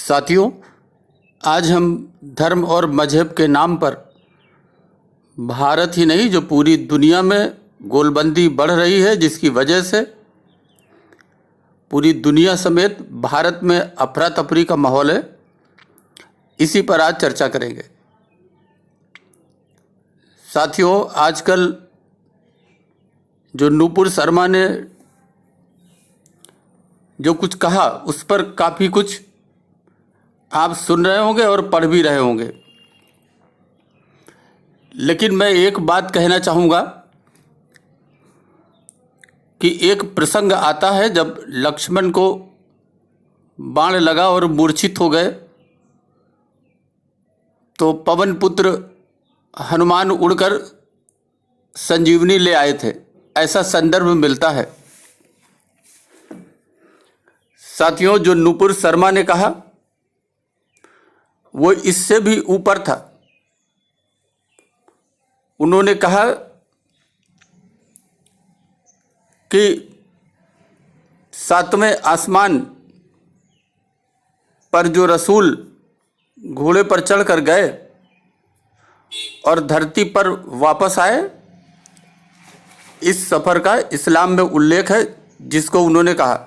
साथियों, आज हम धर्म और मजहब के नाम पर भारत ही नहीं जो पूरी दुनिया में गोलबंदी बढ़ रही है, जिसकी वजह से पूरी दुनिया समेत भारत में अफरा तफरी का माहौल है, इसी पर आज चर्चा करेंगे। साथियों, आजकल जो नुपुर शर्मा ने जो कुछ कहा उस पर काफ़ी कुछ आप सुन रहे होंगे और पढ़ भी रहे होंगे, लेकिन मैं एक बात कहना चाहूँगा कि एक प्रसंग आता है जब लक्ष्मण को बाण लगा और मूर्छित हो गए, तो पवन पुत्र हनुमान उड़कर संजीवनी ले आए थे, ऐसा संदर्भ मिलता है। साथियों, जो नुपुर शर्मा ने कहा वो इससे भी ऊपर था। उन्होंने कहा कि सातवें आसमान पर जो रसूल घोड़े पर चढ़कर गए और धरती पर वापस आए, इस सफ़र का इस्लाम में उल्लेख है, जिसको उन्होंने कहा।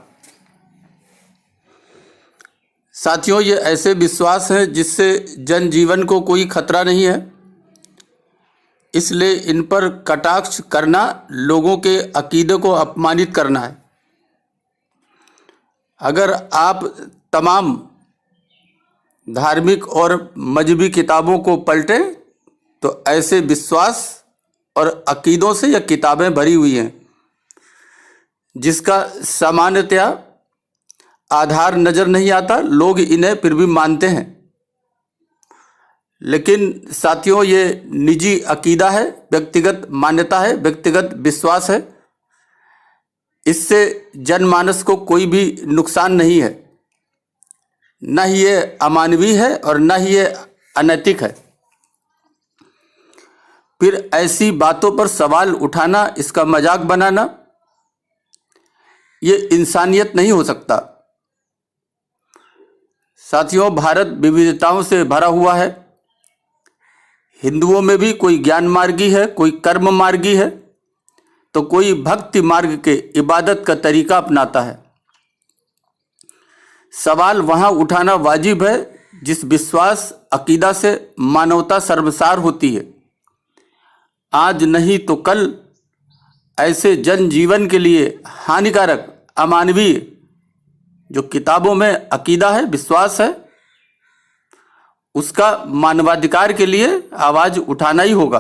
साथियों, ये ऐसे विश्वास हैं जिससे जनजीवन को कोई खतरा नहीं है, इसलिए इन पर कटाक्ष करना लोगों के अकीदे को अपमानित करना है। अगर आप तमाम धार्मिक और मजहबी किताबों को पलटें तो ऐसे विश्वास और अकीदों से यह किताबें भरी हुई हैं, जिसका सामान्यतया आधार नज़र नहीं आता, लोग इन्हें फिर भी मानते हैं। लेकिन साथियों, ये निजी अकीदा है, व्यक्तिगत मान्यता है, व्यक्तिगत विश्वास है, इससे जनमानस को कोई भी नुकसान नहीं है। न ही ये अमानवीय है और न ही ये अनैतिक है। फिर ऐसी बातों पर सवाल उठाना, इसका मजाक बनाना, ये इंसानियत नहीं हो सकता। साथियों, भारत विविधताओं से भरा हुआ है। हिंदुओं में भी कोई ज्ञान मार्गी है, कोई कर्म मार्गी है, तो कोई भक्ति मार्ग के इबादत का तरीका अपनाता है। सवाल वहाँ उठाना वाजिब है जिस विश्वास अकीदा से मानवता सर्वसार होती है। आज नहीं तो कल ऐसे जनजीवन के लिए हानिकारक, अमानवीय जो किताबों में अकीदा है, विश्वास है, उसका मानवाधिकार के लिए आवाज उठाना ही होगा।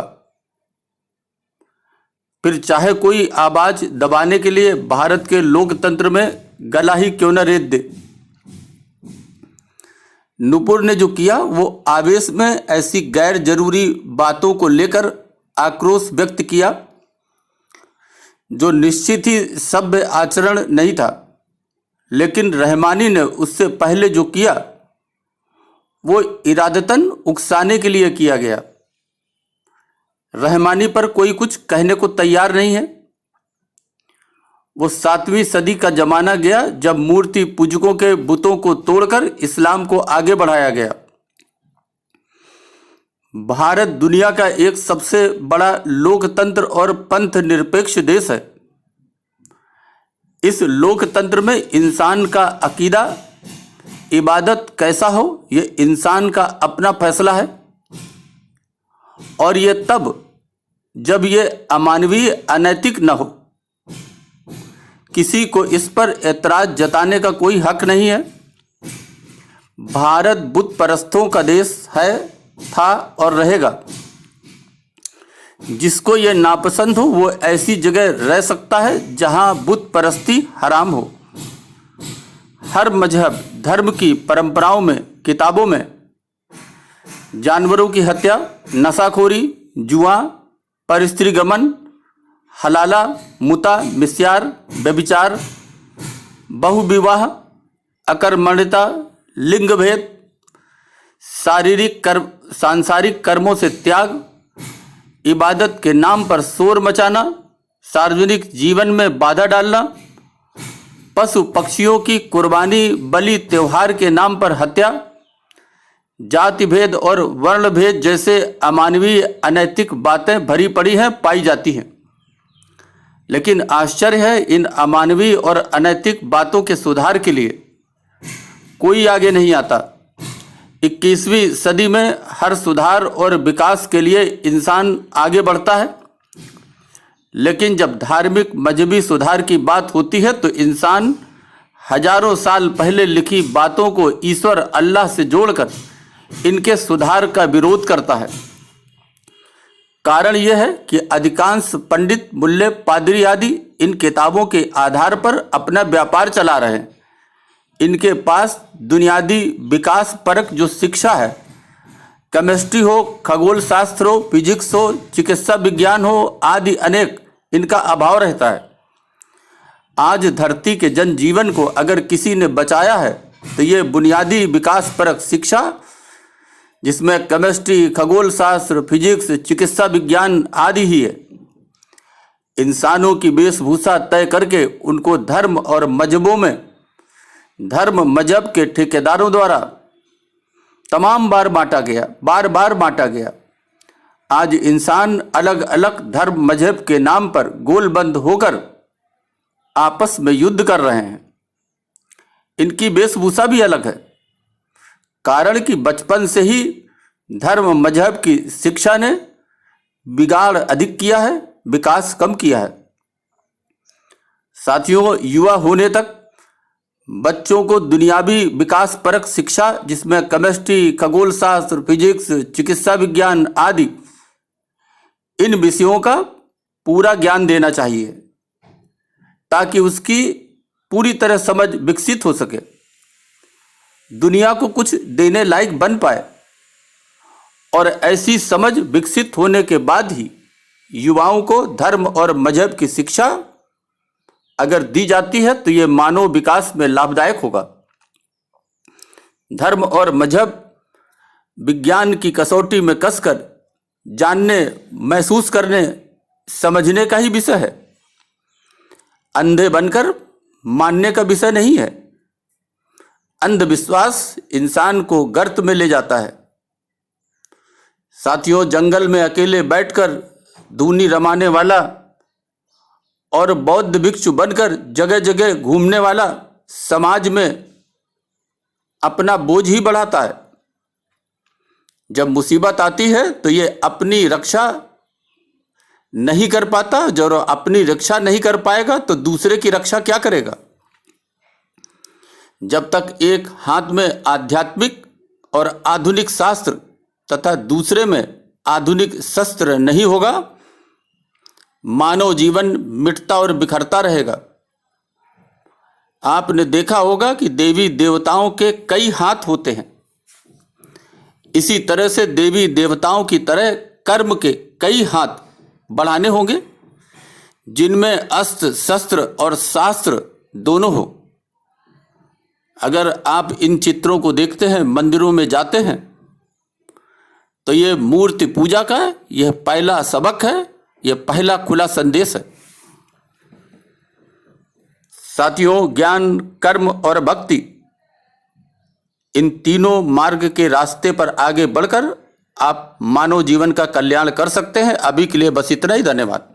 फिर चाहे कोई आवाज दबाने के लिए भारत के लोकतंत्र में गला ही क्यों न रेत दे। नुपुर ने जो किया वो आवेश में ऐसी गैर जरूरी बातों को लेकर आक्रोश व्यक्त किया, जो निश्चित ही सभ्य आचरण नहीं था। लेकिन रहमानी ने उससे पहले जो किया वो इरादतन उकसाने के लिए किया गया। रहमानी पर कोई कुछ कहने को तैयार नहीं है। वो 7वीं सदी का जमाना गया जब मूर्ति पूजकों के बुतों को तोड़कर इस्लाम को आगे बढ़ाया गया। भारत दुनिया का एक सबसे बड़ा लोकतंत्र और पंथ निरपेक्ष देश है। इस लोकतंत्र में इंसान का अकीदा, इबादत कैसा हो, ये इंसान का अपना फैसला है, और ये तब जब ये अमानवीय, अनैतिक न हो। किसी को इस पर एतराज जताने का कोई हक नहीं है। भारत बुत परस्तों का देश है, था और रहेगा। जिसको ये नापसंद हो वो ऐसी जगह रह सकता है जहां बुत परस्ती हराम हो। हर मजहब धर्म की परंपराओं में, किताबों में जानवरों की हत्या, नशाखोरी, जुआ, परस्त्रीगमन, हलाला, मुता, मिस्यार, व्यभिचार, बहुविवाह, अकर्मण्यता, लिंग भेद, सांसारिक कर्मों से त्याग, इबादत के नाम पर शोर मचाना, सार्वजनिक जीवन में बाधा डालना, पशु पक्षियों की कुर्बानी, बलि, त्योहार के नाम पर हत्या, जाति भेद और वर्ण भेद जैसे अमानवीय अनैतिक बातें भरी पड़ी हैं पाई जाती हैं। लेकिन आश्चर्य है, इन अमानवीय और अनैतिक बातों के सुधार के लिए कोई आगे नहीं आता। 21वीं सदी में हर सुधार और विकास के लिए इंसान आगे बढ़ता है, लेकिन जब धार्मिक मजहबी सुधार की बात होती है तो इंसान हजारों साल पहले लिखी बातों को ईश्वर अल्लाह से जोड़कर इनके सुधार का विरोध करता है। कारण यह है कि अधिकांश पंडित, मुल्ले, पादरी आदि इन किताबों के आधार पर अपना व्यापार चला रहे हैं। इनके पास दुनियादी विकास परक जो शिक्षा है, केमिस्ट्री हो, खगोल शास्त्र हो, फिजिक्स हो, चिकित्सा विज्ञान हो आदि अनेक, इनका अभाव रहता है। आज धरती के जनजीवन को अगर किसी ने बचाया है तो ये बुनियादी विकास परक शिक्षा, जिसमें केमिस्ट्री, खगोल शास्त्र, फिजिक्स, चिकित्सा विज्ञान आदि ही है। इंसानों की वेशभूषा तय करके उनको धर्म और मजहबों में धर्म मजहब के ठेकेदारों द्वारा बार बार बांटा गया। आज इंसान अलग अलग धर्म मजहब के नाम पर गोलबंद होकर आपस में युद्ध कर रहे हैं। इनकी वेशभूषा भी अलग है, कारण कि बचपन से ही धर्म मजहब की शिक्षा ने बिगाड़ अधिक किया है, विकास कम किया है। साथियों, युवा होने तक बच्चों को दुनियावी विकास परक शिक्षा, जिसमें केमिस्ट्री, खगोल शास्त्र, फिजिक्स, चिकित्सा विज्ञान आदि इन विषयों का पूरा ज्ञान देना चाहिए, ताकि उसकी पूरी तरह समझ विकसित हो सके, दुनिया को कुछ देने लायक बन पाए। और ऐसी समझ विकसित होने के बाद ही युवाओं को धर्म और मजहब की शिक्षा अगर दी जाती है तो ये मानव विकास में लाभदायक होगा। धर्म और मजहब विज्ञान की कसौटी में कसकर जानने, महसूस करने, समझने का ही विषय है, अंधे बनकर मानने का विषय नहीं है। अंधविश्वास इंसान को गर्त में ले जाता है। साथियों, जंगल में अकेले बैठकर धूनी रमाने वाला और बौद्ध भिक्षु बनकर जगह जगह घूमने वाला समाज में अपना बोझ ही बढ़ाता है। जब मुसीबत आती है तो ये अपनी रक्षा नहीं कर पाता। जब अपनी रक्षा नहीं कर पाएगा तो दूसरे की रक्षा क्या करेगा। जब तक एक हाथ में आध्यात्मिक और आधुनिक शास्त्र तथा दूसरे में आधुनिक शस्त्र नहीं होगा, मानव जीवन मिटता और बिखरता रहेगा। आपने देखा होगा कि देवी देवताओं के कई हाथ होते हैं। इसी तरह से देवी देवताओं की तरह कर्म के कई हाथ बढ़ाने होंगे, जिनमें अस्त्र, शस्त्र और शास्त्र दोनों हो। अगर आप इन चित्रों को देखते हैं, मंदिरों में जाते हैं, तो ये मूर्ति पूजा का यह पहला सबक है, यह पहला खुला संदेश है। साथियों, ज्ञान, कर्म और भक्ति, इन तीनों मार्ग के रास्ते पर आगे बढ़कर आप मानव जीवन का कल्याण कर सकते हैं। अभी के लिए बस इतना ही। धन्यवाद।